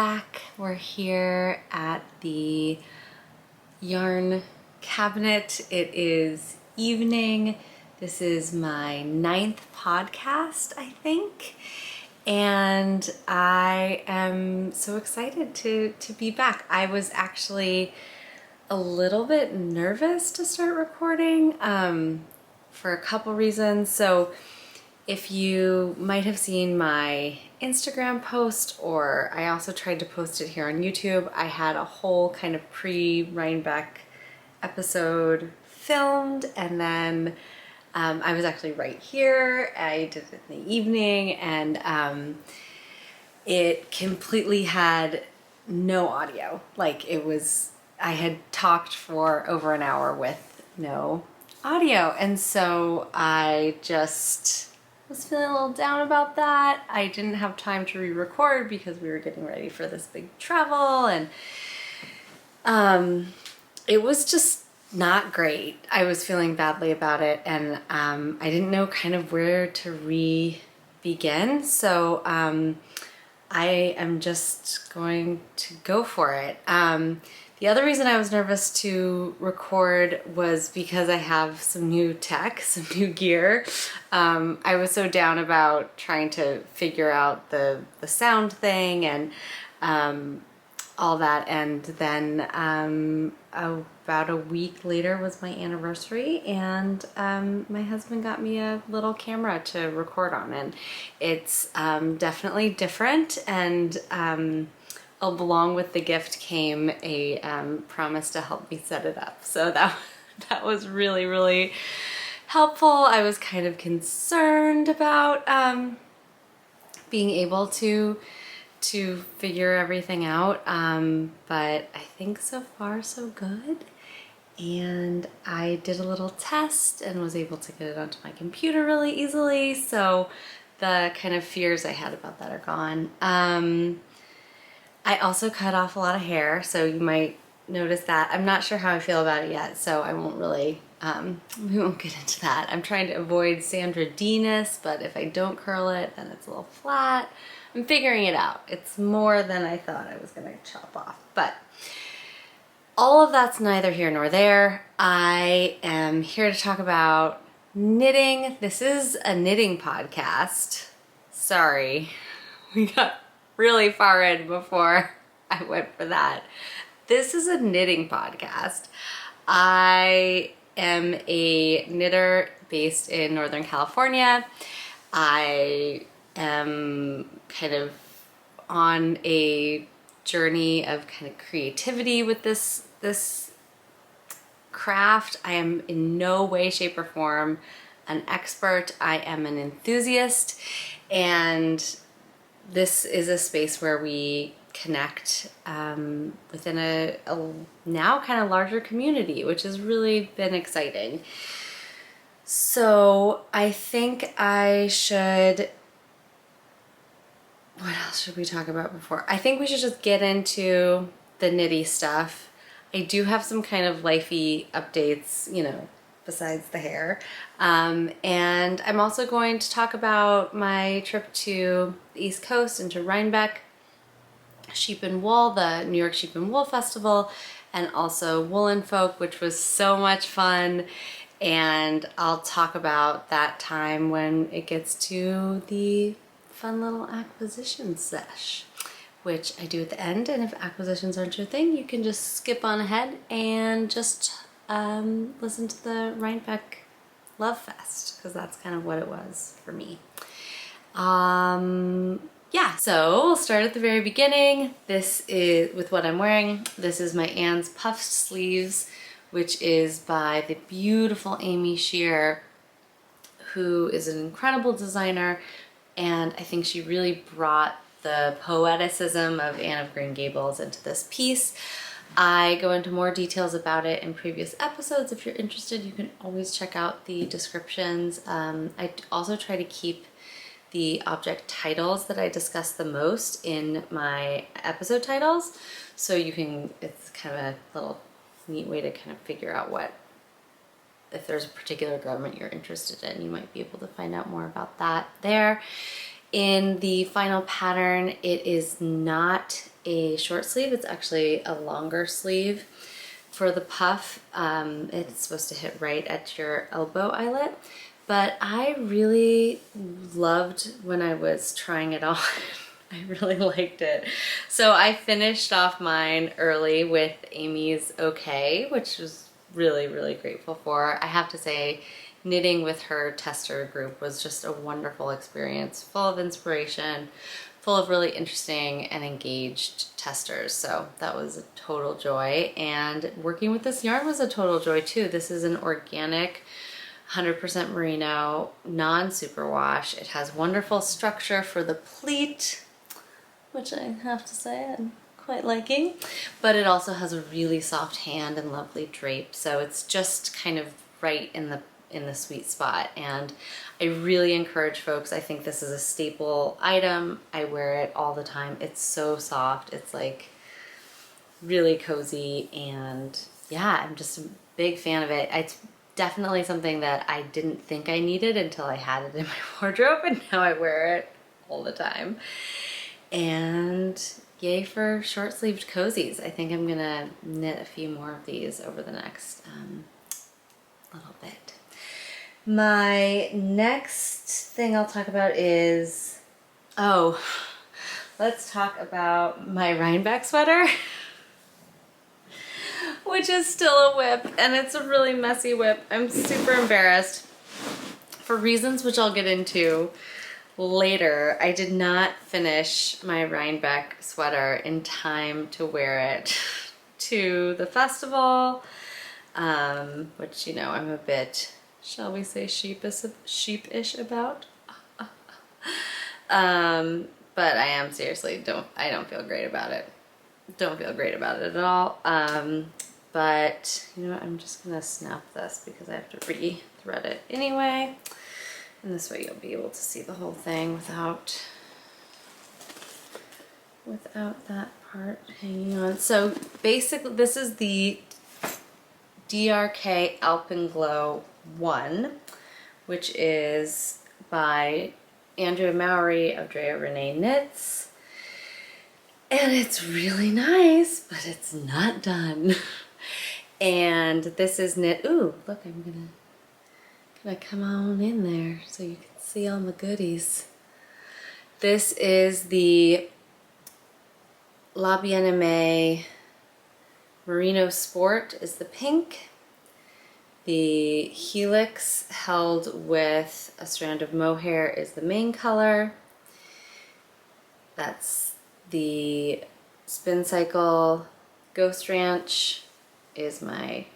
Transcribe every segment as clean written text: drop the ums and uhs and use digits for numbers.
back. We're here at the yarn cabinet. It is evening. This is my 9th podcast, I think. And I am so excited to be back. I was actually a little bit nervous to start recording for a couple reasons. So if you might have seen my Instagram post, or I also tried to post it here on YouTube, I had a whole kind of pre-Rhinebeck episode filmed, and then I was actually right here. I did it in the evening, and it completely had no audio. Like, it was, I had talked for over an hour with no audio, and so I just was feeling a little down about that. I didn't have time to re-record because we were getting ready for this big travel, and it was just not great. I was feeling badly about it, and I didn't know kind of where to begin. So I am just going to go for it. The other reason I was nervous to record was because I have some new tech, some new gear. I was so down about trying to figure out the sound thing and all that, and then about a week later was my anniversary, and my husband got me a little camera to record on, and it's definitely different, and along with the gift came a promise to help me set it up. So that was really, really helpful. I was kind of concerned about being able to figure everything out, but I think so far so good. And I did a little test and was able to get it onto my computer really easily, so the kind of fears I had about that are gone. I also cut off a lot of hair, so you might notice that. I'm not sure how I feel about it yet, so I won't really, we won't get into that. I'm trying to avoid Sandra D-ness, but if I don't curl it, then it's a little flat. I'm figuring it out. It's more than I thought I was gonna chop off, but all of that's neither here nor there. I am here to talk about knitting. This is a knitting podcast. Sorry, we got really far in before I went for that. This is a knitting podcast. I am a knitter based in Northern California. I am kind of on a journey of kind of creativity with this craft. I am in no way, shape, or form an expert. I am an enthusiast, and this is a space where we connect within a now kind of larger community, which has really been exciting. So I think I should, what else should we talk about before? I think we should just get into the knitty stuff. I do have some kind of lifey updates, you know, besides the hair. And I'm also going to talk about my trip to the East Coast and to Rhinebeck, Sheep and Wool, the New York Sheep and Wool Festival, and also Woolen Folk, which was so much fun. And I'll talk about that time when it gets to the fun little acquisition sesh, which I do at the end. And if acquisitions aren't your thing, you can just skip on ahead and just listen to the Rhinebeck Love Fest, because that's kind of what it was for me. Yeah, so we'll start at the very beginning. This is with what I'm wearing. This is my Anne's puffed sleeves, which is by the beautiful Aimee Shear, who is an incredible designer, and I think she really brought the poeticism of Anne of Green Gables into this piece. I go into more details about it in previous episodes. If you're interested, you can always check out the descriptions. I also try to keep the object titles that I discuss the most in my episode titles, so you can, it's kind of a little neat way to kind of figure out what, if there's a particular garment you're interested in, you might be able to find out more about that there. In the final pattern, it is not a short sleeve, it's actually a longer sleeve. For the puff, it's supposed to hit right at your elbow eyelet, but I really loved when I was trying it on. I really liked it. So I finished off mine early with Aimee's Okay, which was really, really grateful for. I have to say, knitting with her tester group was just a wonderful experience, full of inspiration, full of really interesting and engaged testers. So that was a total joy. And working with this yarn was a total joy too. This is an organic 100% merino, non-superwash. It has wonderful structure for the pleat, which I have to say I'm quite liking, but it also has a really soft hand and lovely drape. So it's just kind of right in the sweet spot. And I really encourage folks, I think this is a staple item. I wear it all the time. It's so soft. It's like really cozy, and yeah, I'm just a big fan of it. It's definitely something that I didn't think I needed until I had it in my wardrobe, and now I wear it all the time. And yay for short-sleeved cozies. I think I'm gonna knit a few more of these over the next little bit. My next thing I'll talk about is, let's talk about my Rhinebeck sweater, which is still a whip, and it's a really messy whip. I'm super embarrassed for reasons which I'll get into later. I did not finish my Rhinebeck sweater in time to wear it to the festival, which, you know, I'm a bit, shall we say, sheepish about. But I am seriously, I don't feel great about it. Don't feel great about it at all. But you know what, I'm just gonna snap this because I have to re-thread it anyway. And this way you'll be able to see the whole thing without that part hanging on. So basically this is the DRK Alpenglow 1, which is by Andrea Mowrey of Drea, Renee Knits. And it's really nice, but it's not done. And this is knit, ooh, look, I'm gonna come on in there so you can see all my goodies. This is the La Bien-Aimée Merino Sport is the pink. The Helix held with a strand of mohair is the main color. That's the Spincycle Ghost Ranch is my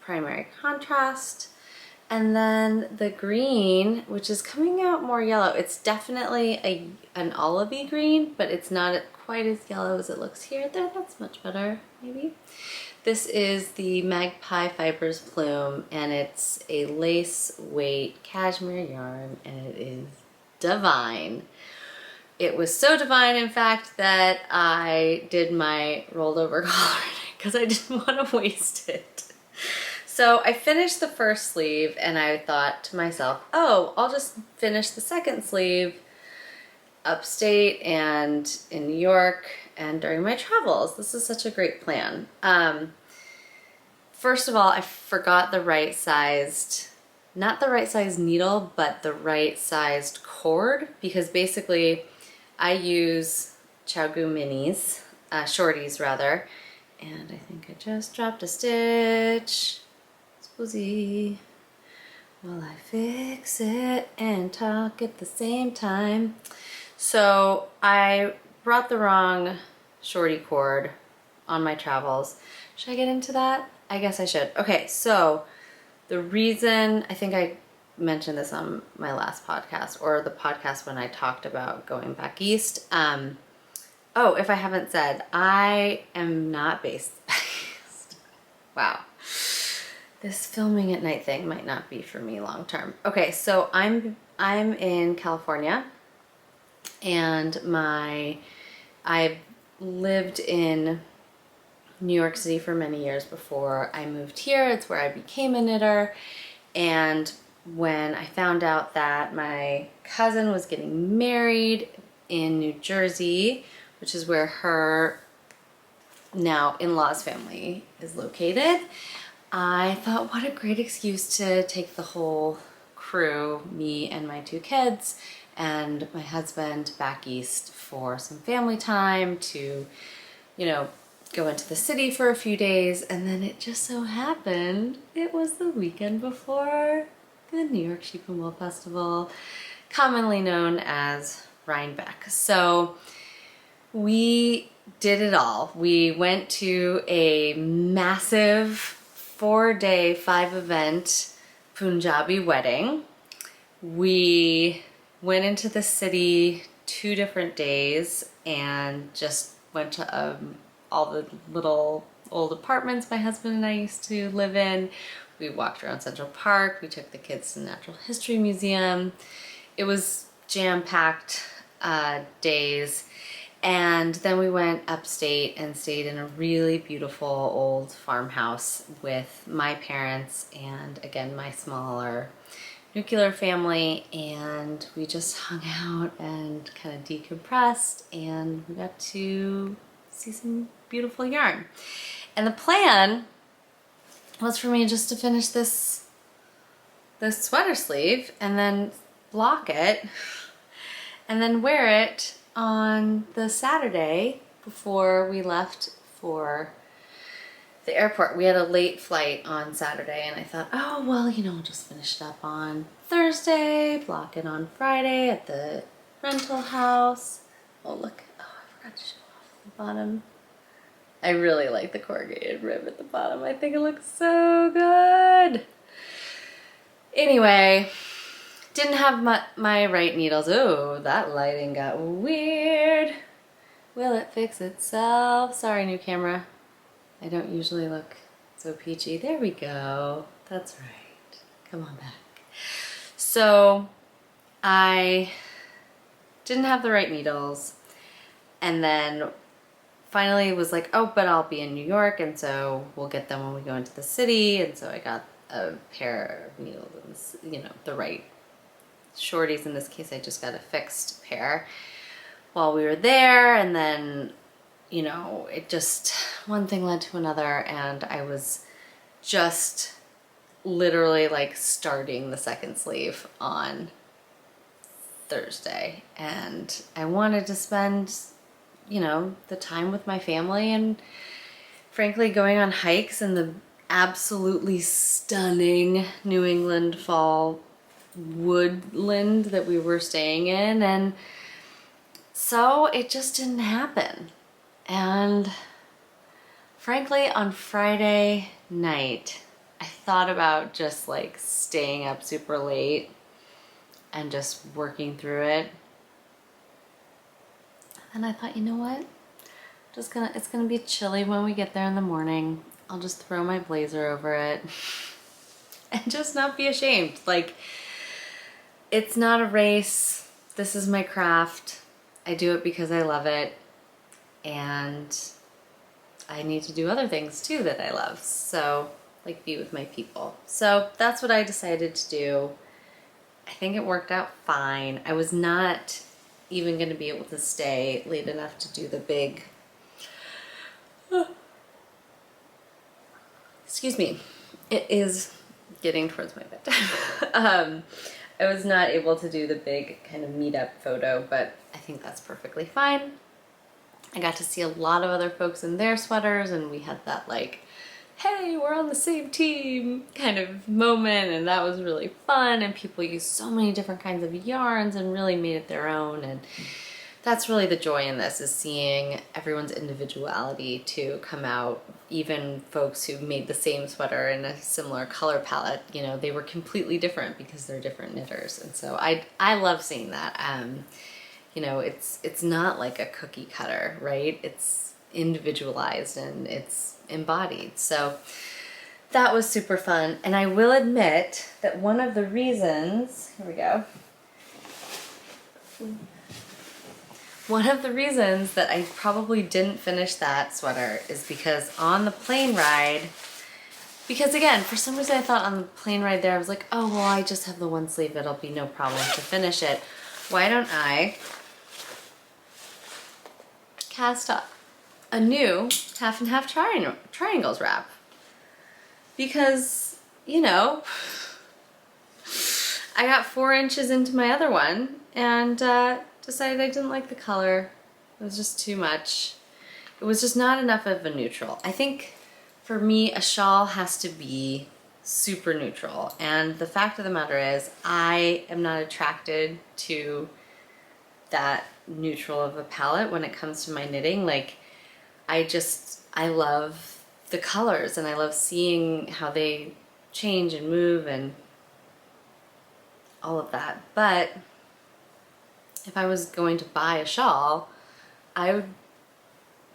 primary contrast. And then the green, which is coming out more yellow. It's definitely an olivey green, but it's not quite as yellow as it looks here. There, that's much better, maybe. This is the Magpie Fibers Plume, and it's a lace weight cashmere yarn, and it is divine. It was so divine, in fact, that I did my rolled over collar because I didn't want to waste it. So I finished the first sleeve and I thought to myself, oh, I'll just finish the second sleeve upstate and in New York and during my travels. This is such a great plan. First of all, I forgot the right sized, not the right size needle, but the right sized cord, because basically I use Chow-Gu minis, shorties rather, and I think I just dropped a stitch. Squeezy. While I fix it and talk at the same time. So I brought the wrong shorty cord on my travels. Should I get into that? I guess I should. Okay, so the reason, I think I mentioned this on my last podcast, or the podcast when I talked about going back east. Oh, if I haven't said, I am not based back east. Wow. This filming at night thing might not be for me long term. Okay, so I'm in California, and I've lived in New York City for many years before I moved here. It's where I became a knitter, and when I found out that my cousin was getting married in New Jersey, which is where her now in-laws family is located. I thought, what a great excuse to take the whole crew, me and my 2 kids and my husband, back east for some family time to, you know, go into the city for a few days. And then it just so happened it was the weekend before the New York Sheep and Wool Festival, commonly known as Rhinebeck. So we did it all. We went to a massive 4-day, 5-event Punjabi wedding. We went into the city 2 different days and just went to all the little old apartments my husband and I used to live in. We walked around Central Park. We took the kids to the Natural History Museum. It was jam-packed days. And then we went upstate and stayed in a really beautiful old farmhouse with my parents and, again, my smaller nuclear family, and we just hung out and kind of decompressed, and we got to see some beautiful yarn. And the plan was for me just to finish this sweater sleeve and then block it and then wear it on the Saturday before we left for the airport. We had a late flight on Saturday, and I thought, oh, well, you know, I'll just finish it up on Thursday, block it on Friday at the rental house. Oh, look. Oh, I forgot to show off the bottom. I really like the corrugated rib at the bottom. I think it looks so good. Anyway, didn't have my right needles. Oh, that lighting got weird. Will it fix itself? Sorry, new camera. I don't usually look so peachy. There we go. That's right. Come on back. So I didn't have the right needles, and then finally was like, oh, but I'll be in New York, and so we'll get them when we go into the city. And so I got a pair of needles, and, you know, the right shorties. In this case, I just got a fixed pair while we were there, and then, you know, it just, one thing led to another, and I was just literally like starting the second sleeve on Thursday, and I wanted to spend, you know, the time with my family, and frankly going on hikes in the absolutely stunning New England fall woodland that we were staying in, and so it just didn't happen. And frankly, on Friday night, I thought about just like staying up super late and just working through it. And I thought, you know what? It's gonna be chilly when we get there in the morning. I'll just throw my blazer over it and just not be ashamed. Like, it's not a race. This is my craft. I do it because I love it. And I need to do other things too that I love. So, like, be with my people. So that's what I decided to do. I think it worked out fine. I was not even going to be able to stay late enough to do the big, excuse me, it is getting towards my bedtime. I was not able to do the big kind of meetup photo, but I think that's perfectly fine. I got to see a lot of other folks in their sweaters, and we had that like, hey, we're on the same team kind of moment, and that was really fun, and people used so many different kinds of yarns and really made it their own, and that's really the joy in this, is seeing everyone's individuality to come out. Even folks who made the same sweater in a similar color palette, you know, they were completely different because they're different knitters, and so I love seeing that. You know, it's not like a cookie cutter, right? It's individualized and it's embodied. So that was super fun. And I will admit that one of the reasons, here we go. One of the reasons that I probably didn't finish that sweater is because on the plane ride Because again, for some reason I thought on the plane ride there, I was like, oh, well, I just have the one sleeve. It'll be no problem to finish it. Why don't I cast up a new half and half triangles wrap? Because, you know, I got 4 inches into my other one and decided I didn't like the color. It was just too much. It was just not enough of a neutral. I think for me, a shawl has to be super neutral. And the fact of the matter is, I am not attracted to that neutral of a palette when it comes to my knitting. Like, I love the colors and I love seeing how they change and move and all of that. But if I was going to buy a shawl, I would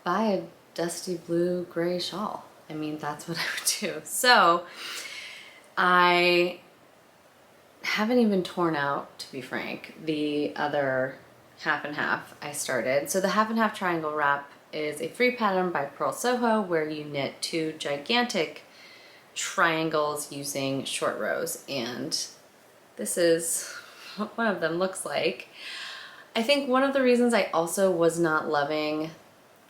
buy a dusty blue gray shawl. I mean, that's what I would do. So I haven't even torn out, to be frank, the other half and half I started. So the half and half triangle wrap is a free pattern by Purl Soho where you knit 2 gigantic triangles using short rows, and this is what one of them looks like. I think one of the reasons I also was not loving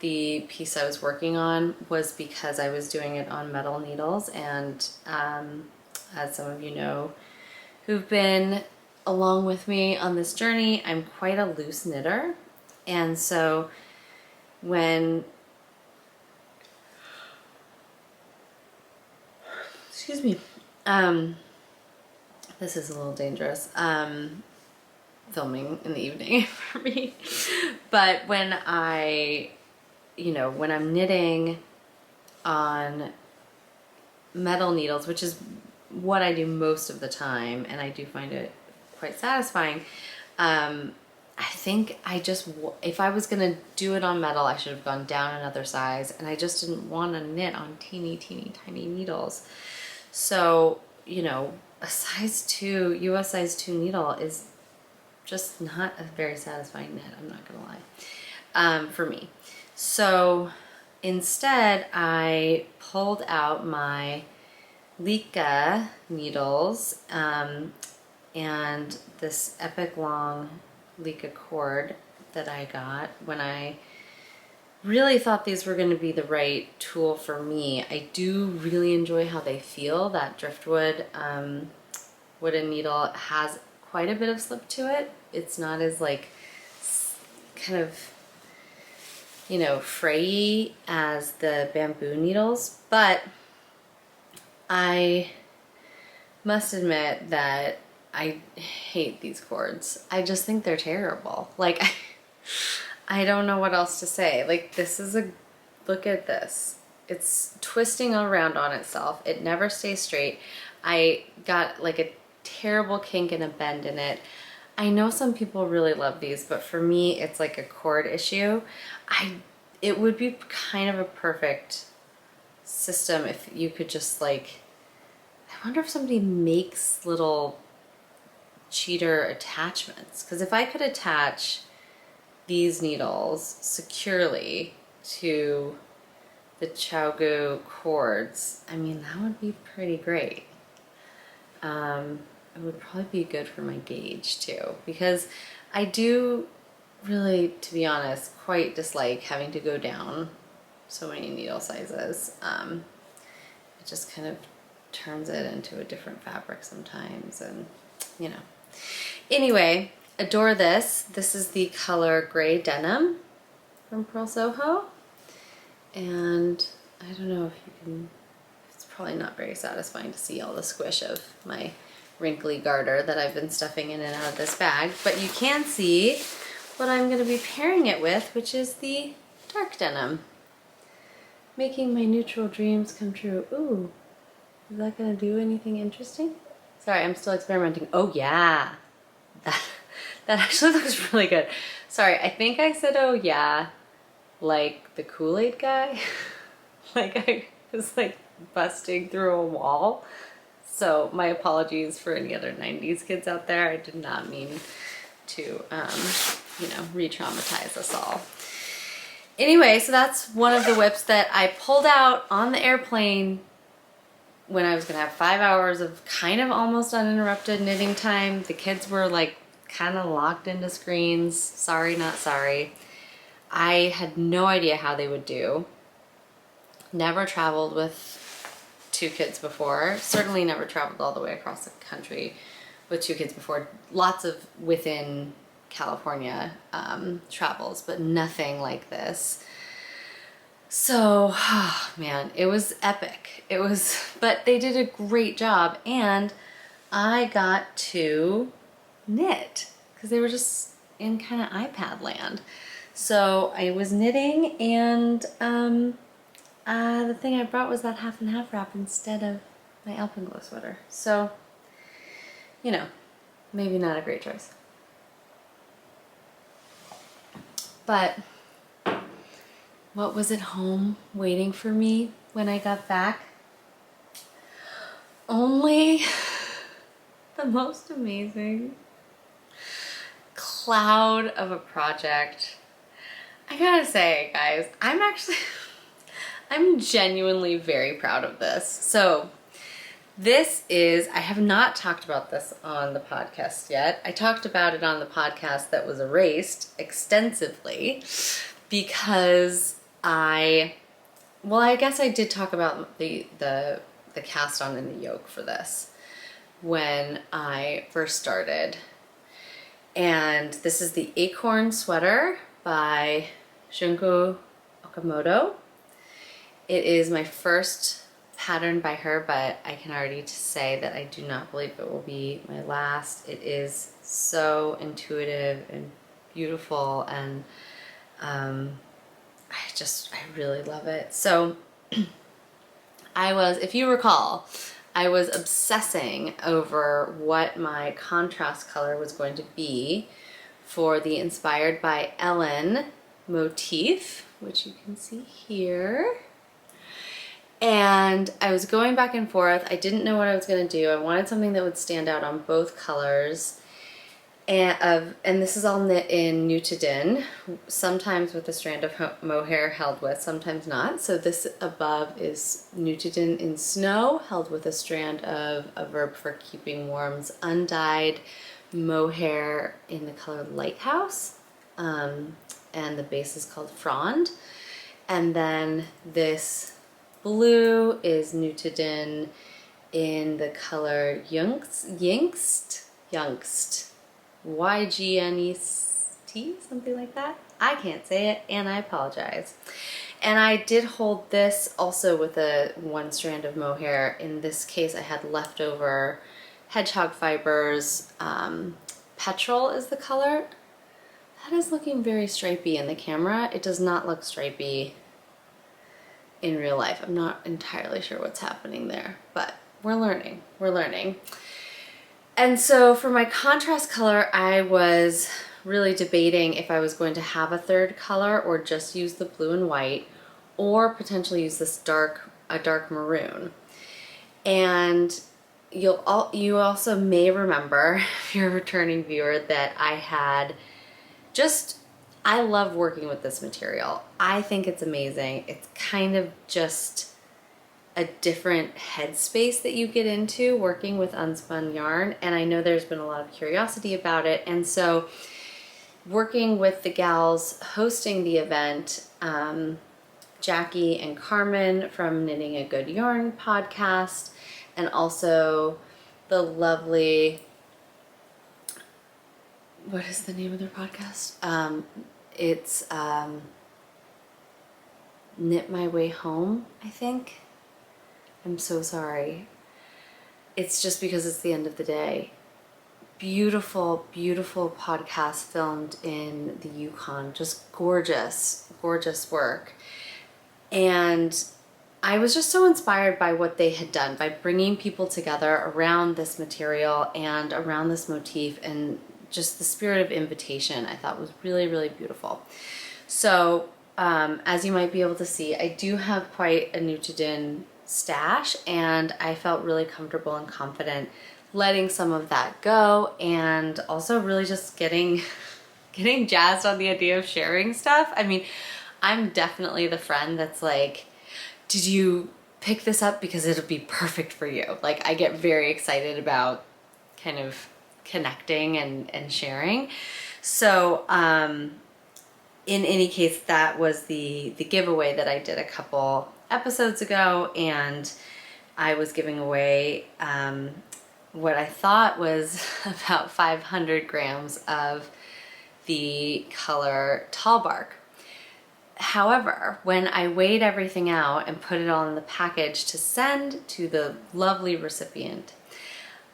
the piece I was working on was because I was doing it on metal needles, and as some of you know who've been along with me on this journey, I'm quite a loose knitter, and so when, excuse me, this is a little dangerous, filming in the evening for me, but when when I'm knitting on metal needles, which is what I do most of the time, and I do find it quite satisfying, I think if I was gonna do it on metal, I should have gone down another size, and I just didn't want to knit on teeny tiny needles. So, you know, a size 2, US size 2 needle is just not a very satisfying knit, I'm not gonna lie, for me. So instead, I pulled out my Leica needles and this epic long Leica cord that I got when I really thought these were going to be the right tool for me. I do really enjoy how they feel. That driftwood wooden needle has quite a bit of slip to it. It's not as like kind of, you know, frayy as the bamboo needles, but I must admit that I hate these cords. I just think they're terrible. Like, I don't know what else to say. Like, this is look at this. It's twisting around on itself. It never stays straight. I got like a terrible kink and a bend in it. I know some people really love these, but for me, it's like a cord issue. It would be kind of a perfect system if you could just like, I wonder if somebody makes little cheater attachments, because if I could attach these needles securely to the ChiaoGoo cords, I mean, that would be pretty great. It would probably be good for my gauge too, because I do really, to be honest, quite dislike having to go down so many needle sizes. It just kind of turns it into a different fabric sometimes, and you know. Anyway, adore this. This is the color Gray Denim from Purl Soho, and I don't know if you can, it's probably not very satisfying to see all the squish of my wrinkly garter that I've been stuffing in and out of this bag, but you can see what I'm going to be pairing it with, which is the dark denim. Making my neutral dreams come true. Ooh, is that going to do anything interesting? Sorry, I'm still experimenting. Oh yeah, that actually looks really good. Sorry, I think I said oh yeah like the Kool-Aid guy. Like I was like busting through a wall. So my apologies for any other 90s kids out there. I did not mean to, you know, re-traumatize us all. Anyway, so that's one of the whips that I pulled out on the airplane when I was gonna have 5 hours of kind of almost uninterrupted knitting time. The kids were like kind of locked into screens. Sorry, not sorry. I had no idea how they would do. Never traveled with 2 kids before. Certainly never traveled all the way across the country with 2 kids before. Lots of within California travels, but nothing like this. So, oh man, it was epic. It was, but they did a great job, and I got to knit because they were just in kind of iPad land. So I was knitting, and the thing I brought was that half and half wrap instead of my Alpenglow sweater. So, you know, maybe not a great choice. But what was at home waiting for me when I got back? Only the most amazing cloud of a project. I gotta say, guys, I'm genuinely very proud of this. So this is, I have not talked about this on the podcast yet. I talked about it on the podcast that was erased extensively because I guess I did talk about the cast on and the yoke for this when I first started. And this is the Acorn Sweater by Junko Okamoto. It is my first pattern by her, but I can already say that I do not believe it will be my last. It is so intuitive and beautiful, and I really love it. So if you recall, I was obsessing over what my contrast color was going to be for the Inspired by Ellen motif, which you can see here. And I was going back and forth. I didn't know what I was going to do. I wanted something that would stand out on both colors. And this is all knit in Nutiden, sometimes with a strand of mohair held with, sometimes not. So this above is Nutiden in snow, held with a strand of a Verb for Keeping Warm's undyed mohair in the color Lighthouse. And the base is called Frond. And then this blue is Nutiden in the color Yngst, Y-G-N-E-S-T, something like that. I can't say it, and I apologize. And I did hold this also with one strand of mohair. In this case, I had leftover hedgehog fibers. Petrol is the color. That is looking very stripey in the camera. It does not look stripey in real life. I'm not entirely sure what's happening there, but we're learning. We're learning. And so for my contrast color, I was really debating if I was going to have a third color or just use the blue and white, or potentially use this a dark maroon. And you also may remember, if you're a returning viewer, that I love working with this material. I think it's amazing. It's kind of just a different headspace that you get into working with unspun yarn, and I know there's been a lot of curiosity about it. And so working with the gals hosting the event, Jackie and Carmen from Knitting a Good Yarn podcast, and also the lovely, what is the name of their podcast? It's Knit My Way Home, I think. I'm so sorry. It's just because it's the end of the day. Beautiful, beautiful podcast filmed in the Yukon. Just gorgeous, gorgeous work. And I was just so inspired by what they had done, by bringing people together around this material and around this motif, and just the spirit of invitation I thought was really, really beautiful. So as you might be able to see, I do have quite a Nutiden stash, and I felt really comfortable and confident letting some of that go, and also really just getting jazzed on the idea of sharing stuff. I mean, I'm definitely the friend that's like, did you pick this up because it'll be perfect for you. Like, I get very excited about kind of connecting and sharing. So in any case, that was the giveaway that I did a couple episodes ago, and I was giving away what I thought was about 500 grams of the color Tall Bark. However, when I weighed everything out and put it all in the package to send to the lovely recipient,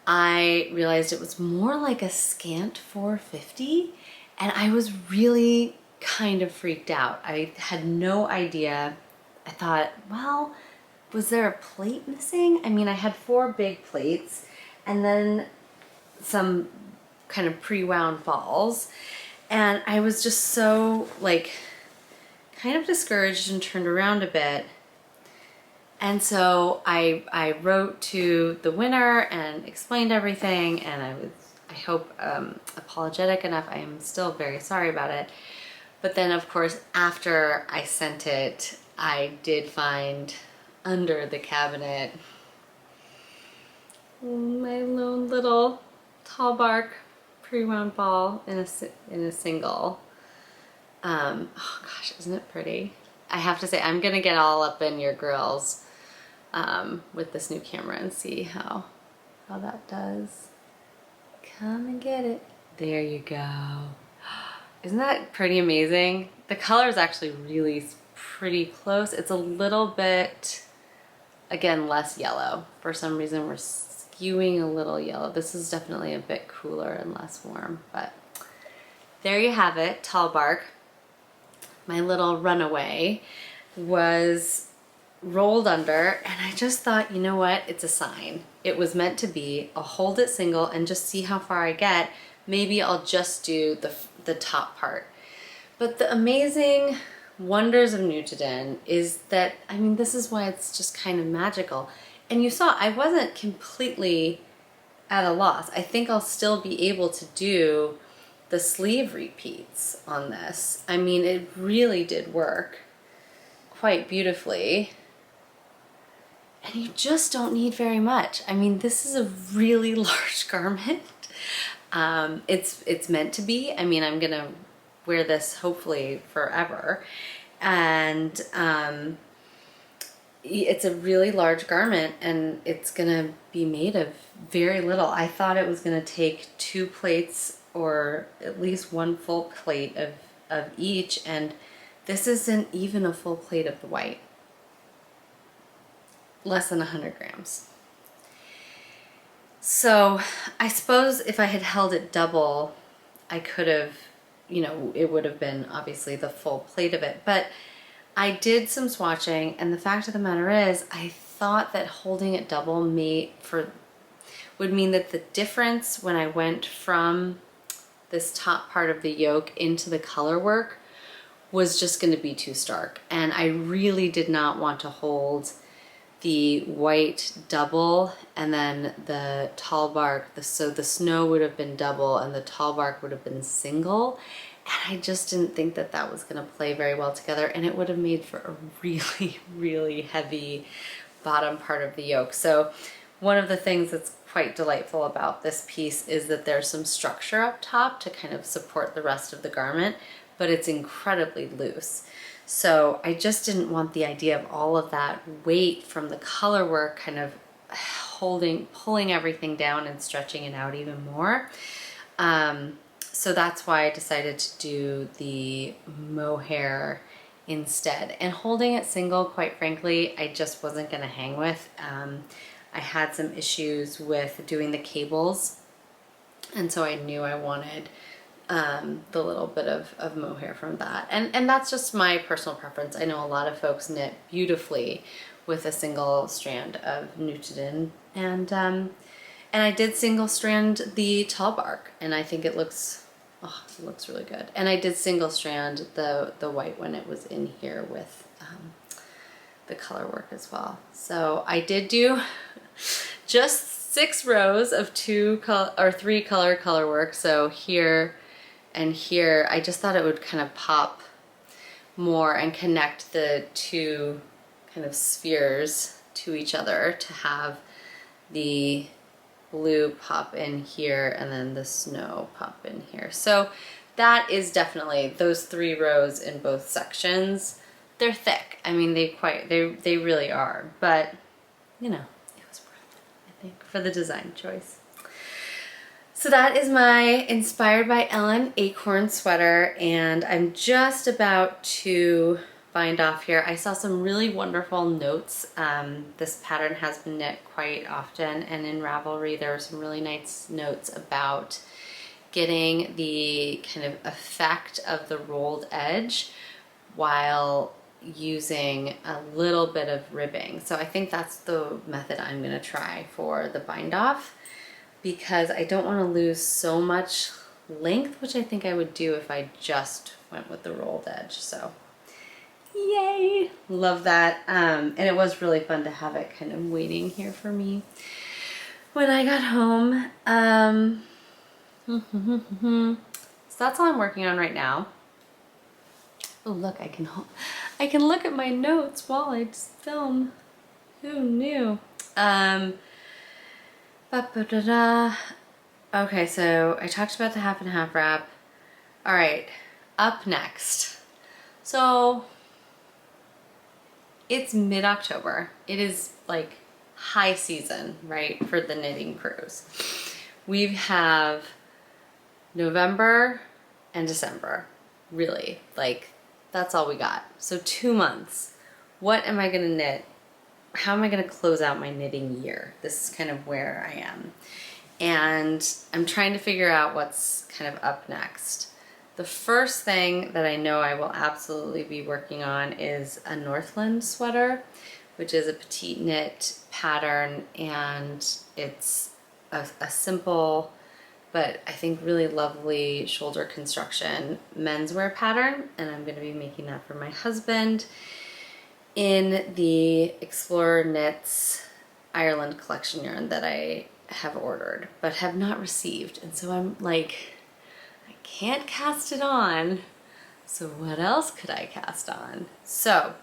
I realized it was more like a scant 450, and I was really kind of freaked out. I had no idea. I thought, well, was there a plate missing? I mean, I had 4 big plates and then some kind of pre-wound balls, and I was just so like kind of discouraged and turned around a bit. And so I wrote to the winner and explained everything, and I hope apologetic enough. I am still very sorry about it. But then of course, after I sent it, I did find under the cabinet my lone little Tall Bark pre-wound ball in a single. Oh gosh, isn't it pretty? I have to say, I'm gonna get all up in your grills with this new camera and see how that does. Come and get it. There you go. Isn't that pretty amazing? The color is actually really pretty close. It's a little bit, again, less yellow. For some reason, we're skewing a little yellow. This is definitely a bit cooler and less warm, but there you have it, Tall Bark. My little runaway was rolled under, and I just thought, you know what, it's a sign. It was meant to be. I'll hold it single and just see how far I get. Maybe I'll just do the top part. But the amazing wonders of Nutiden is that, I mean, this is why it's just kind of magical. And you saw I wasn't completely at a loss. I think I'll still be able to do the sleeve repeats on this. I mean, it really did work quite beautifully. And you just don't need very much. I mean, this is a really large garment. It's meant to be. I mean, I'm gonna wear this hopefully forever. And it's a really large garment, and it's gonna be made of very little. I thought it was gonna take 2 plates or at least 1 full plate of each, and this isn't even a full plate of the white. Less than 100 grams. So I suppose if I had held it double, I could have, you know, it would have been obviously the full plate of it. But I did some swatching, and the fact of the matter is, I thought that holding it double would mean that the difference when I went from this top part of the yoke into the color work was just going to be too stark. And I really did not want to hold the white double and then the Tall Bark, so the snow would have been double and the Tall Bark would have been single. And I just didn't think that that was gonna play very well together, and it would have made for a really, really heavy bottom part of the yoke. So one of the things that's quite delightful about this piece is that there's some structure up top to kind of support the rest of the garment, but it's incredibly loose. So I just didn't want the idea of all of that weight from the color work kind of pulling everything down and stretching it out even more. So that's why I decided to do the mohair instead. And holding it single, quite frankly, I just wasn't gonna hang with. I had some issues with doing the cables, and so I knew I wanted the little bit of mohair from that. And that's just my personal preference. I know a lot of folks knit beautifully with a single strand of Nutiden, and I did single strand the Tall Bark, and I think it looks really good. And I did single strand the white when it was in here with the color work as well. So I did do just 6 rows of 3 color work. So here and here, I just thought it would kind of pop more and connect the 2 kind of spheres to each other to have the blue pop in here and then the snow pop in here. So that is definitely those 3 rows in both sections. They're thick. I mean, they really are, but you know, it was worth it, I think, for the design choice. So that is my Inspired by Ellen Acorn Sweater, and I'm just about to bind off here. I saw some really wonderful notes. This pattern has been knit quite often, and in Ravelry there were some really nice notes about getting the kind of effect of the rolled edge while using a little bit of ribbing. So I think that's the method I'm gonna try for the bind off, because I don't want to lose so much length, which I think I would do if I just went with the rolled edge. So yay, love that. And it was really fun to have it kind of waiting here for me when I got home. So that's all I'm working on right now. Oh look, I can look at my notes while I film. Who knew? Okay, so I talked about the half and half wrap. All right, up next. So it's mid-October. It is like high season, right, for the knitting crews. We have November and December, really, like that's all we got. So 2 months. What am I gonna knit? How am I going to close out my knitting year? This is kind of where I am. And I'm trying to figure out what's kind of up next. The first thing that I know I will absolutely be working on is a Northland sweater, which is a petite knit pattern, and it's a simple, but I think really lovely shoulder construction menswear pattern, and I'm going to be making that for my husband in the Explorer Knits Ireland collection yarn that I have ordered but have not received. And so I'm like, I can't cast it on. So what else could I cast on? So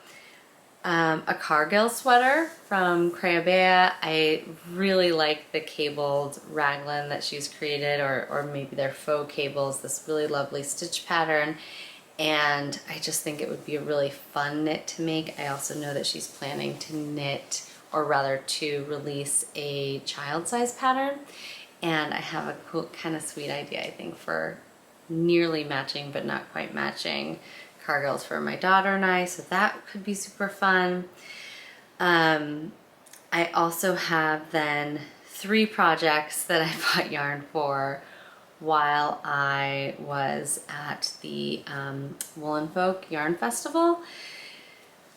a Cargill sweater from Bois. I really like the cabled raglan that she's created, or maybe they're faux cables, this really lovely stitch pattern. And I just think it would be a really fun knit to make. I also know that she's planning to knit, or rather to release, a child size pattern. And I have a cool, kind of sweet idea, I think, for nearly matching but not quite matching Cargills for my daughter and I. So that could be super fun. I also have then 3 projects that I bought yarn for while I was at the Woolen Folk Yarn Festival.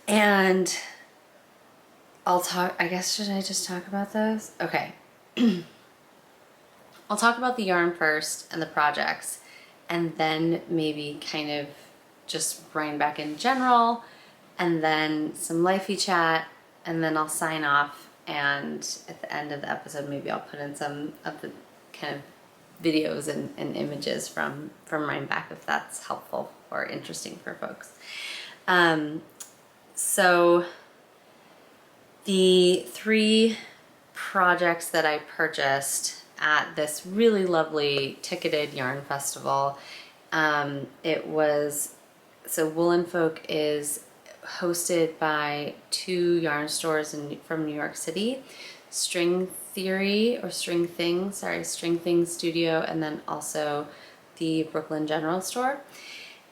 And I guess, should I just talk about those? Okay. I'll talk about the yarn first and the projects, and then maybe kind of just Rhinebeck in general, and then some lifey chat, and then I'll sign off, and at the end of the episode maybe I'll put in some of the kind of videos and images from Rhinebeck, if that's helpful or interesting for folks. So the 3 projects that I purchased at this really lovely ticketed yarn festival, so Woolen Folk is hosted by 2 yarn stores from New York City, String Things Studio, and then also the Brooklyn General Store.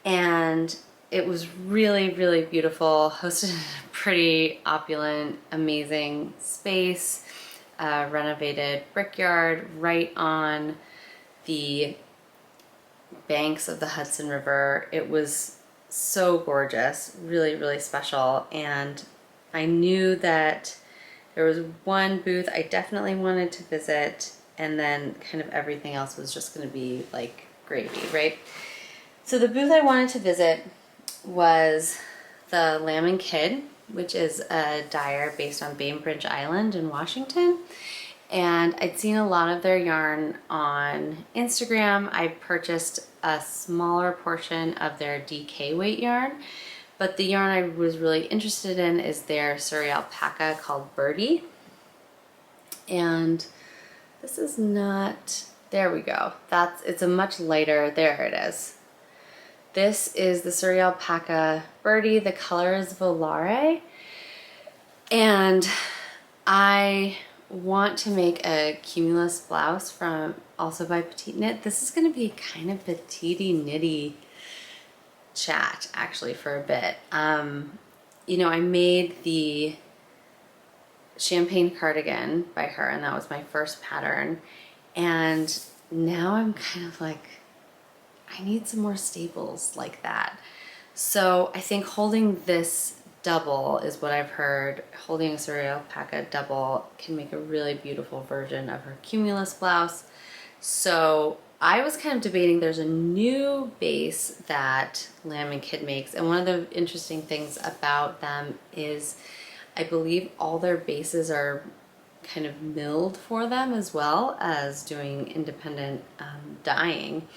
And it was really, really beautiful, hosted in a pretty opulent, amazing space, renovated brickyard right on the banks of the Hudson River. It was so gorgeous, really, really special. And I knew that there was one booth I definitely wanted to visit, and then kind of everything else was just going to be like gravy, right? So the booth I wanted to visit was the Lamb and Kid, which is a dyer based on Bainbridge Island in Washington. And I'd seen a lot of their yarn on Instagram. I purchased a smaller portion of their DK weight yarn, But the yarn I was really interested in is their Surrey alpaca called Birdie. And this is not, there we go. It's a much lighter, there it is. This is the Surrey alpaca Birdie. The color is Volare. And I want to make a cumulus blouse from, also by Petite Knit. This is going to be kind of petite knitty chat actually for a bit. You know, I made the champagne cardigan by her, and that was my first pattern. And now I'm kind of like, I need some more staples like that. So I think holding this double is what I've heard. Holding a Surrey alpaca double can make a really beautiful version of her cumulus blouse. So I was kind of debating, there's a new base that Lamb & Kid makes, and one of the interesting things about them is I believe all their bases are kind of milled for them as well as doing independent dyeing.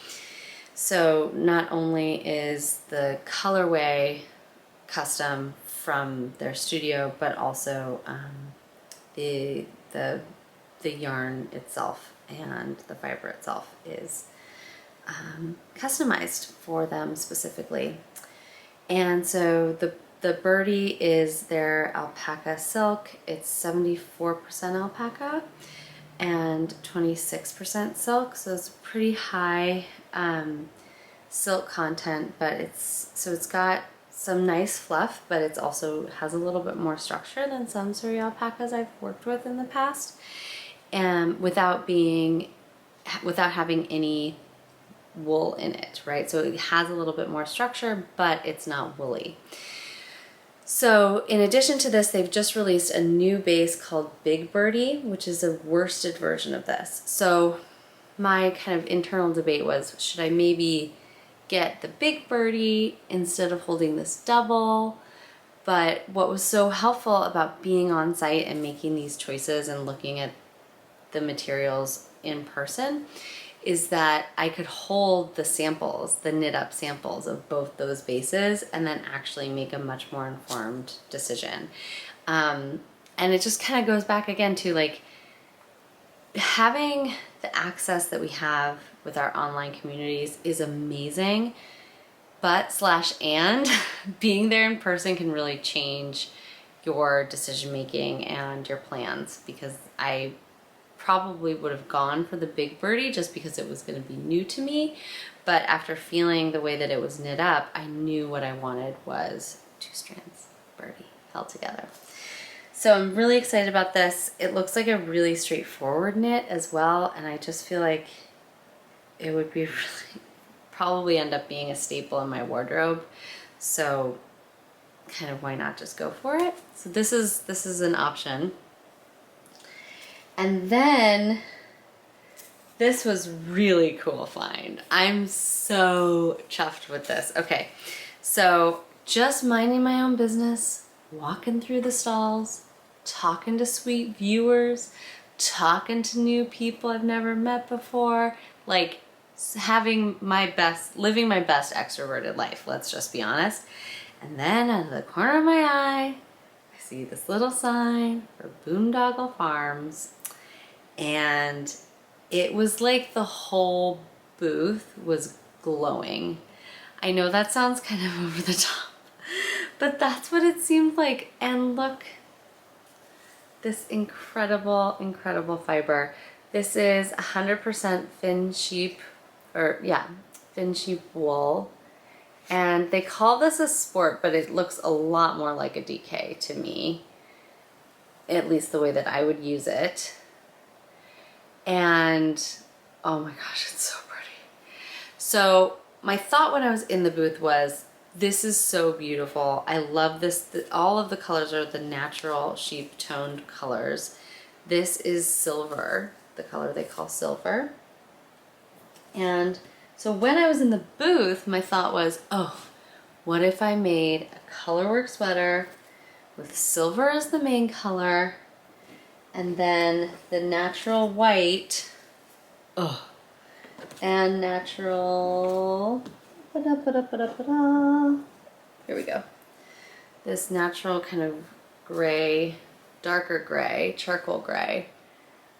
So not only is the colorway custom from their studio, but also the yarn itself and the fiber itself is customized for them specifically. And so the Birdie is their alpaca silk. It's 74% alpaca and 26% silk, so it's pretty high silk content, but it's got some nice fluff, but it's also has a little bit more structure than some Surrey alpacas I've worked with in the past, and without having any wool in it, right? So it has a little bit more structure, but it's not woolly. So in addition to this, they've just released a new base called Big Birdie, which is a worsted version of this. So my kind of internal debate was, should I maybe get the Big Birdie instead of holding this double? But what was so helpful about being on site and making these choices and looking at the materials in person is that I could hold the samples, the knit up samples of both those bases, and then actually make a much more informed decision. And it just kind of goes back again to like having the access that we have with our online communities is amazing, but and being there in person can really change your decision making and your plans, because I probably would have gone for the Big Birdie just because it was going to be new to me, but after feeling the way that it was knit up, I knew what I wanted was 2 strands Birdie held together. So I'm really excited about this. It looks like a really straightforward knit as well, and I just feel like it would be really probably end up being a staple in my wardrobe. So kind of why not just go for it? So this is an option. And then this was really cool find. I'm so chuffed with this. Okay, so just minding my own business, walking through the stalls, talking to sweet viewers, talking to new people I've never met before, like living my best extroverted life, let's just be honest. And then out of the corner of my eye, I see this little sign for Boondoggle Farms. And it was like the whole booth was glowing. I know that sounds kind of over the top, but that's what it seemed like. And look, this incredible, incredible fiber. This is 100% Finn sheep wool. And they call this a sport, but it looks a lot more like a DK to me, at least the way that I would use it. And oh my gosh, it's so pretty. So my thought when I was in the booth was, this is so beautiful. I love this. All of the colors are the natural sheep toned colors. This is silver, the color they call silver. And so when I was in the booth, my thought was, oh, what if I made a colorwork sweater with silver as the main color, and then the natural white, and natural, here we go, this natural kind of gray, darker gray, charcoal gray.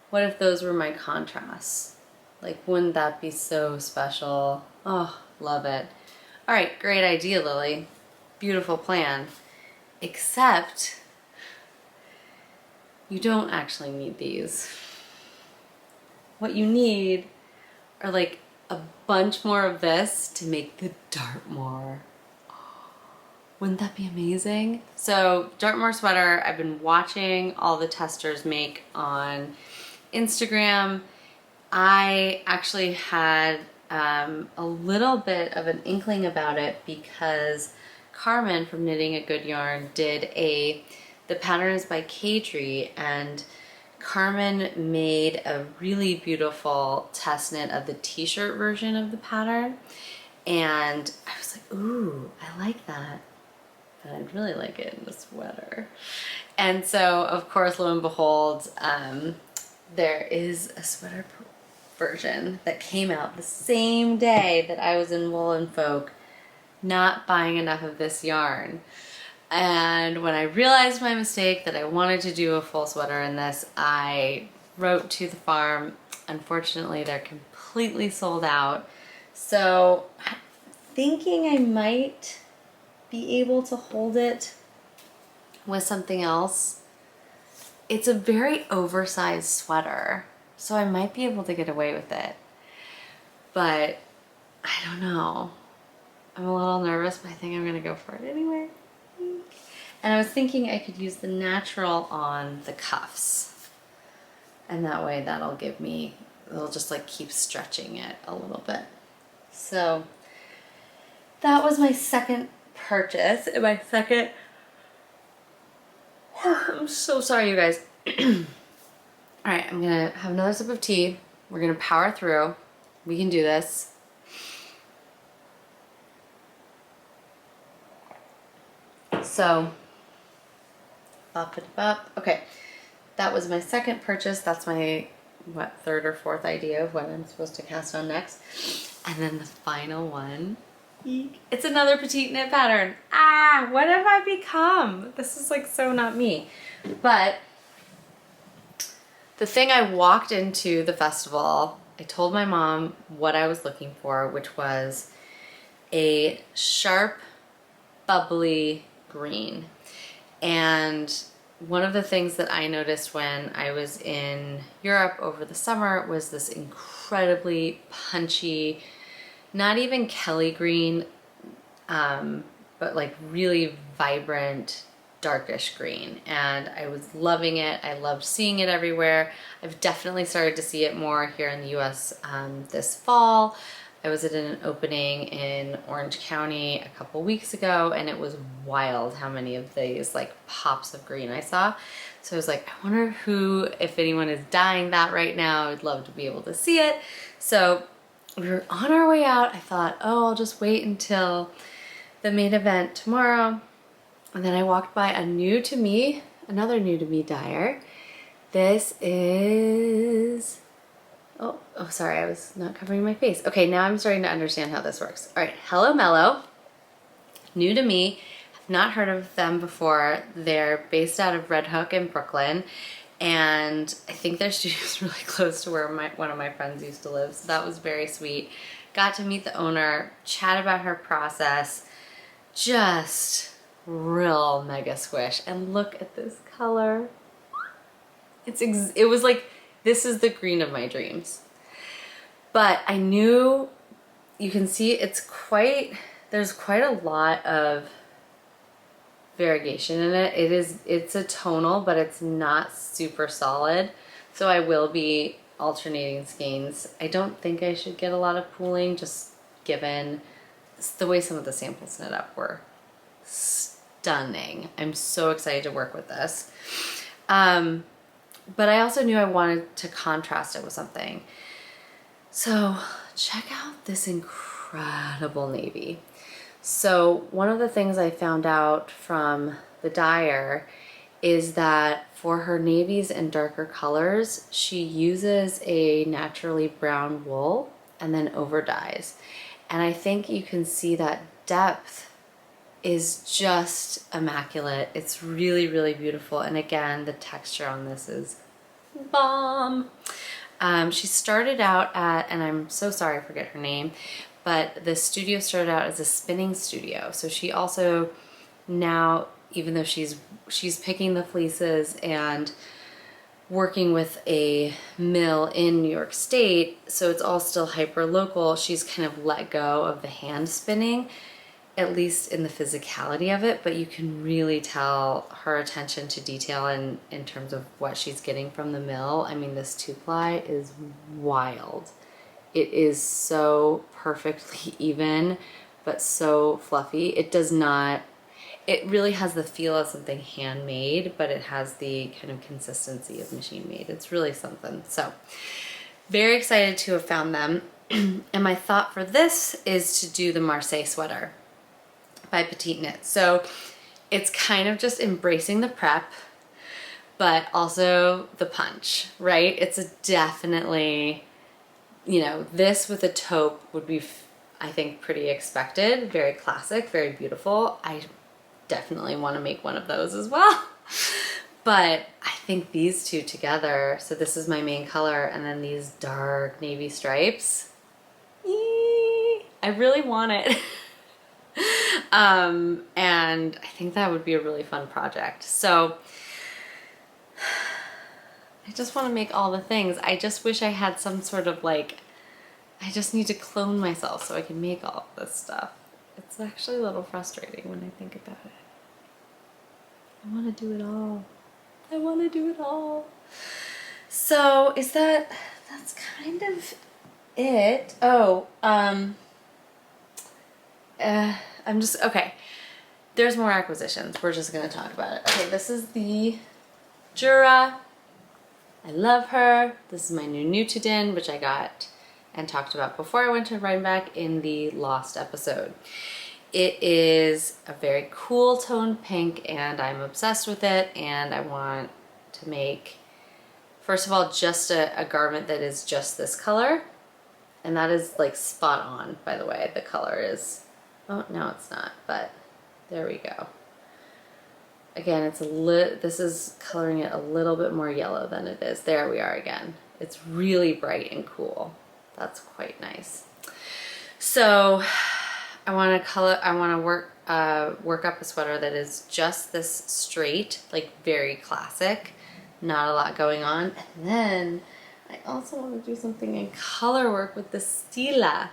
What if those were my contrasts? Like, wouldn't that be so special? Oh, love it. All right, great idea, Lily. Beautiful plan. Except you don't actually need these. What you need are like a bunch more of this to make the Dartmoor. Wouldn't that be amazing? So Dartmoor sweater, I've been watching all the testers make on Instagram. I actually had a little bit of an inkling about it because Carmen from Knitting a Good Yarn did the pattern is by Kadri, and Carmen made a really beautiful test knit of the t-shirt version of the pattern, and I was like, ooh, I like that, but I'd really like it in the sweater. And so of course, lo and behold, there is a sweater version that came out the same day that I was in Wool & Folk not buying enough of this yarn. And when I realized my mistake that I wanted to do a full sweater in this, I wrote to the farm. Unfortunately, they're completely sold out. So I'm thinking I might be able to hold it with something else. It's a very oversized sweater, so I might be able to get away with it. But I don't know. I'm a little nervous, but I think I'm gonna go for it anyway. And I was thinking I could use the natural on the cuffs. And that way that'll give me, it'll just like keep stretching it a little bit. So that was my second purchase. And my second, I'm so sorry you guys. All right, I'm gonna have another sip of tea. We're gonna power through. We can do this. So, okay, that was my second purchase. That's my, what, third or fourth idea of what I'm supposed to cast on next. And then the final one, it's another petite knit pattern. Ah, what have I become? This is like so not me. But the thing I walked into the festival, I told my mom what I was looking for, which was a sharp, bubbly green. And one of the things that I noticed when I was in Europe over the summer was this incredibly punchy, not even Kelly green, but like really vibrant, darkish green. And I was loving it. I loved seeing it everywhere. I've definitely started to see it more here in the US this fall. I was at an opening in Orange County a couple weeks ago, and it was wild how many of these like pops of green I saw. So I was like, I wonder if anyone is dyeing that right now. I'd love to be able to see it. So we were on our way out. I thought, oh, I'll just wait until the main event tomorrow. And then I walked by another new to me dyer. This is, oh, sorry, I was not covering my face. Okay, now I'm starting to understand how this works. All right, Hello Mellow, new to me. I've not heard of them before. They're based out of Red Hook in Brooklyn, and I think their studio's really close to where one of my friends used to live, so that was very sweet. Got to meet the owner, chat about her process, just real mega squish. And look at this color. It was like, this is the green of my dreams. But I knew, you can see there's quite a lot of variegation in it. It's a tonal, but it's not super solid. So I will be alternating skeins. I don't think I should get a lot of pooling, just given the way some of the samples knit up were stunning. I'm so excited to work with this. But I also knew I wanted to contrast it with something. So check out this incredible navy. So one of the things I found out from the dyer is that for her navies and darker colors, she uses a naturally brown wool and then over dyes. And I think you can see that depth is just immaculate. It's really, really beautiful. And again, the texture on this is bomb. She started out at, and I'm so sorry I forget her name, but the studio started out as a spinning studio. So she also now, even though she's picking the fleeces and working with a mill in New York State, so it's all still hyper local, she's kind of let go of the hand spinning, at least in the physicality of it, but you can really tell her attention to detail in terms of what she's getting from the mill. I mean, this 2-ply is wild. It is so perfectly even, but so fluffy. It really has the feel of something handmade, but it has the kind of consistency of machine made. It's really something. So very excited to have found them. And my thought for this is to do the Marseille sweater by Petite Knit. So it's kind of just embracing the prep, but also the punch, right? It's a definitely, you know, this with a taupe would be, I think, pretty expected. Very classic, very beautiful. I definitely want to make one of those as well. But I think these two together, so this is my main color, and then these dark navy stripes, I really want it. And I think that would be a really fun project. So I just want to make all the things. I just wish I had some sort of like, I just need to clone myself so I can make all of this stuff. It's actually a little frustrating when I think about it. I want to do it all. I want to do it all. So that's kind of it. Oh, I'm just, okay. There's more acquisitions. We're just going to talk about it. Okay, this is the Drea. I love her. This is my new Nutiden, which I got and talked about before I went to Rhinebeck in the Lost episode. It is a very cool toned pink and I'm obsessed with it, and I want to make, first of all, just a garment that is just this color, and that is like spot on, by the way. The color is, oh no it's not, but there we go. Again, it's this is coloring it a little bit more yellow than it is. There we are again. It's really bright and cool. That's quite nice. So I want to work up a sweater that is just this straight, like very classic, not a lot going on. And then I also want to do something in color work with the Stila.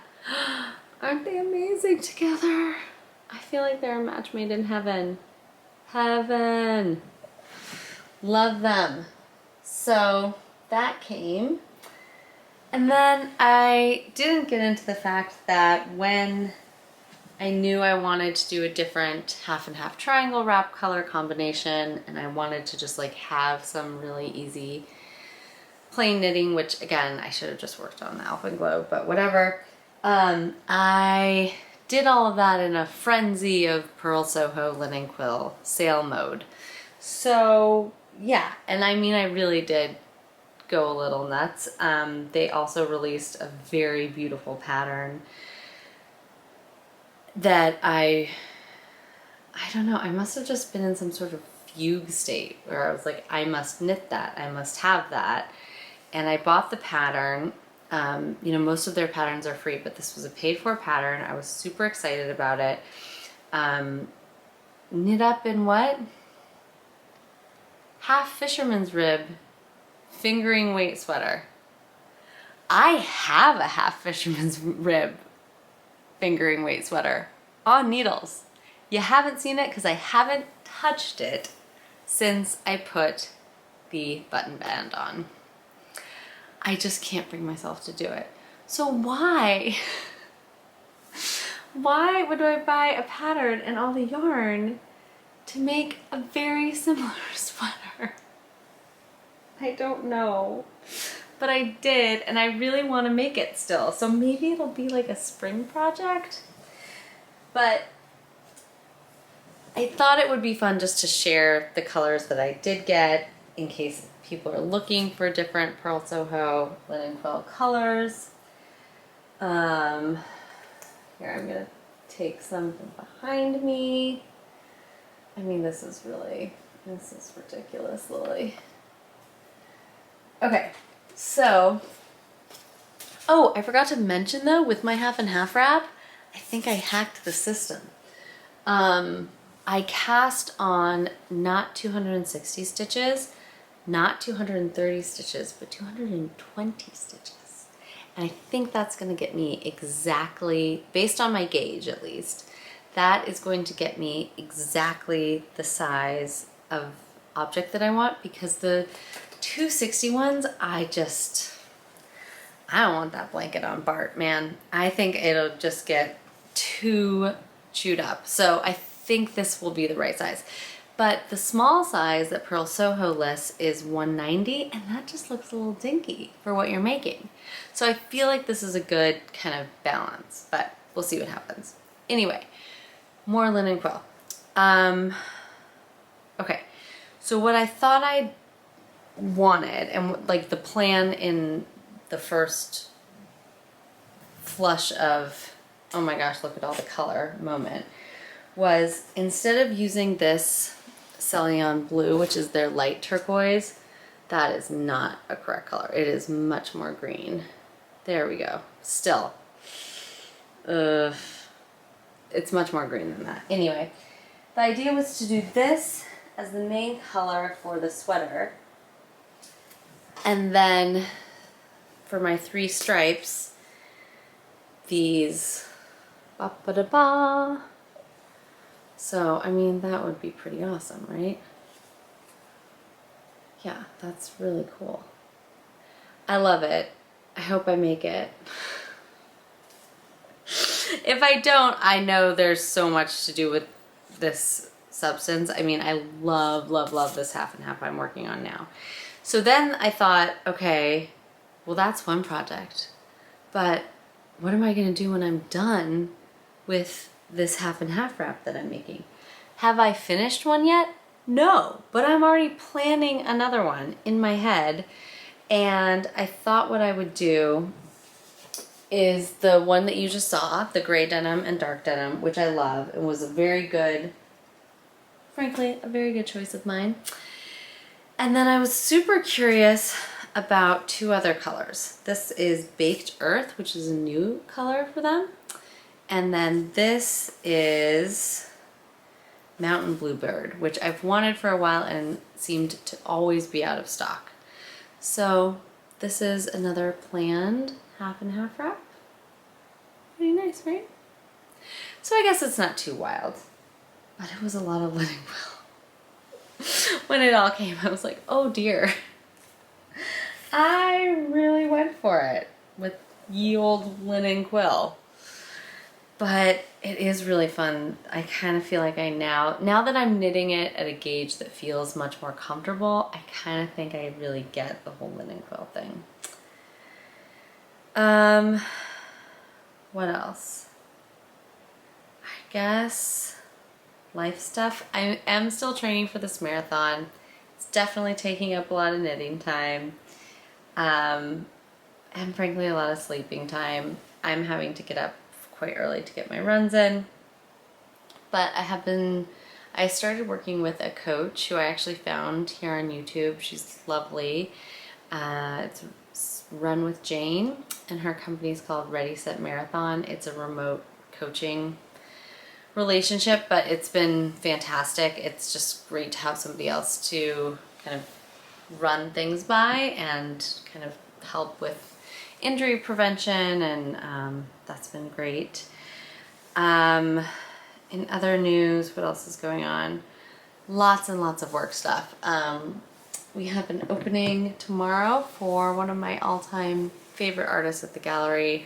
Aren't they amazing together? I feel like they're a match made in heaven. Heaven. Love them. So that came. And then I didn't get into the fact that when I knew I wanted to do a different half and half triangle wrap color combination, and I wanted to just like have some really easy plain knitting, which again, I should have just worked on the Alpenglow, but whatever. I did all of that in a frenzy of Purl Soho linen quill sale mode. So yeah, and I mean, I really did go a little nuts. They also released a very beautiful pattern that I don't know, I must have just been in some sort of fugue state where I was like, I must knit that, I must have that. And I bought the pattern. You know, most of their patterns are free, but this was a paid for pattern. I was super excited about it. Knit up in what? Half fisherman's rib fingering weight sweater. I have a half fisherman's rib fingering weight sweater on needles. You haven't seen it because I haven't touched it since I put the button band on. I just can't bring myself to do it. So why would I buy a pattern and all the yarn to make a very similar sweater? I don't know, but I did, and I really want to make it still. So maybe it'll be like a spring project, but I thought it would be fun just to share the colors that I did get in case people are looking for different Purl Soho linen quill colors. Here, I'm gonna take some from behind me. I mean, this is ridiculous, Lily. Okay, so, oh, I forgot to mention though, with my half and half wrap, I think I hacked the system. I cast on not 260 stitches, not 230 stitches, but 220 stitches. And I think that's gonna get me exactly, based on my gauge at least, that is going to get me exactly the size of object that I want, because the 260 ones, I don't want that blanket on Bart, man. I think it'll just get too chewed up. So I think this will be the right size. But the small size that Pearl Soho lists is 190, and that just looks a little dinky for what you're making. So I feel like this is a good kind of balance, but we'll see what happens. Anyway, more linen quill. Okay, so what I thought I wanted, and like the plan in the first flush of, oh my gosh, look at all the color moment, was instead of using this Ceylon blue, which is their light turquoise, that is not a correct color. It is much more green. There we go. Still, it's much more green than that. Anyway, the idea was to do this as the main color for the sweater, and then for my 3 stripes, these ba-ba-da-ba. So, I mean, that would be pretty awesome, right? Yeah, that's really cool. I love it. I hope I make it. If I don't, I know there's so much to do with this substance. I mean, I love, love, love this half and half I'm working on now. So then I thought, okay, well, that's one project, but what am I gonna do when I'm done with this half and half wrap that I'm making? Have I finished one yet? No, but I'm already planning another one in my head. And I thought what I would do is the one that you just saw, the gray denim and dark denim, which I love and was a very good, frankly, a very good choice of mine. And then I was super curious about 2 other colors. This is Baked Earth, which is a new color for them. And then this is Mountain Bluebird, which I've wanted for a while and seemed to always be out of stock. So this is another planned half and half wrap. Pretty nice, right? So I guess it's not too wild, but it was a lot of linen quill. When it all came, I was like, oh dear. I really went for it with ye old linen quill. But it is really fun. I kind of feel like now that I'm knitting it at a gauge that feels much more comfortable, I kind of think I really get the whole linen quill thing. What else? I guess life stuff. I am still training for this marathon. It's definitely taking up a lot of knitting time. And frankly, a lot of sleeping time. I'm having to get up quite early to get my runs in. But I started working with a coach who I actually found here on YouTube. She's lovely. It's run with Jane, and her company is called Ready Set Marathon. It's a remote coaching relationship, but it's been fantastic. It's just great to have somebody else to kind of run things by and kind of help with injury prevention, and that's been great. In other news, what else is going on? Lots and lots of work stuff. We have an opening tomorrow for one of my all-time favorite artists at the gallery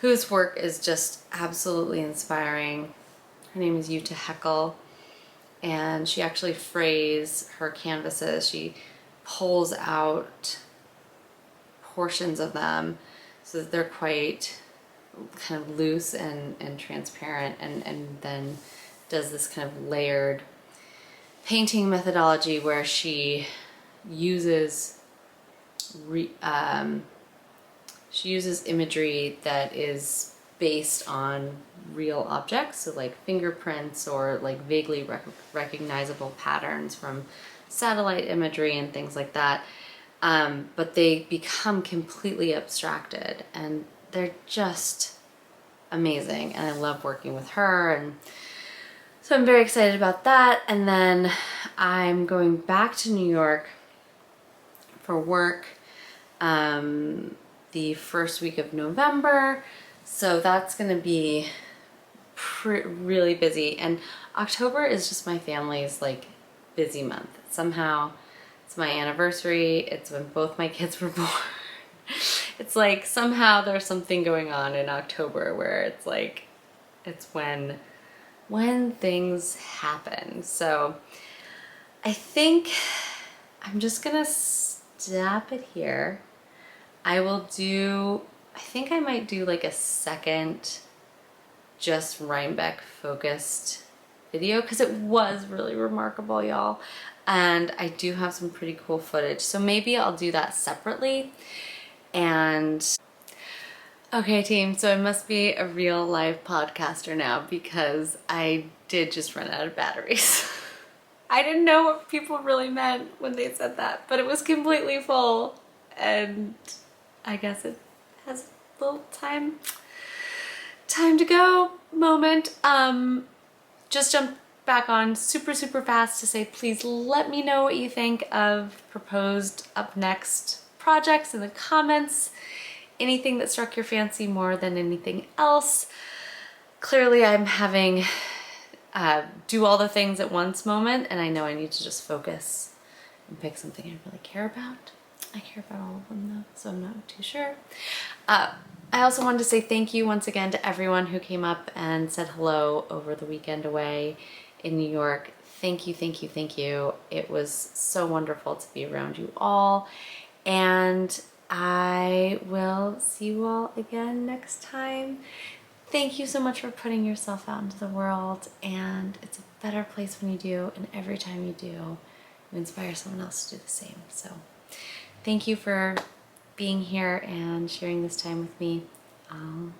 whose work is just absolutely inspiring. Her name is Jutta Heckel, and she actually frays her canvases. She pulls out portions of them so that they're quite kind of loose and transparent, and then does this kind of layered painting methodology where she uses imagery that is based on real objects, so like fingerprints or like vaguely recognizable patterns from satellite imagery and things like that. But they become completely abstracted and they're just amazing, and I love working with her, and so I'm very excited about that. And then I'm going back to New York for work the first week of November, so that's gonna be really busy. And October is just my family's like busy month. Somehow it's my anniversary, it's when both my kids were born. It's like somehow there's something going on in October where it's like, it's when things happen. So I think I'm just gonna stop it here. I think I might do like a second just Rhinebeck focused video because it was really remarkable, y'all. And I do have some pretty cool footage. So maybe I'll do that separately. And okay, team, so I must be a real live podcaster now because I did just run out of batteries. I didn't know what people really meant when they said that, but it was completely full, and I guess it has a little time to go moment. Just jump back on super fast to say, please let me know what you think of proposed up next projects in the comments. Anything that struck your fancy more than anything else. Clearly I'm having do all the things at once moment, and I know I need to just focus and pick something I really care about. I care about all of them though, so I'm not too sure. I also wanted to say thank you once again to everyone who came up and said hello over the weekend away in New York. Thank you, thank you, thank you. It was so wonderful to be around you all, and I will see you all again next time. Thank you so much for putting yourself out into the world, and it's a better place when you do, and every time you do, you inspire someone else to do the same. So thank you for being here and sharing this time with me. I'll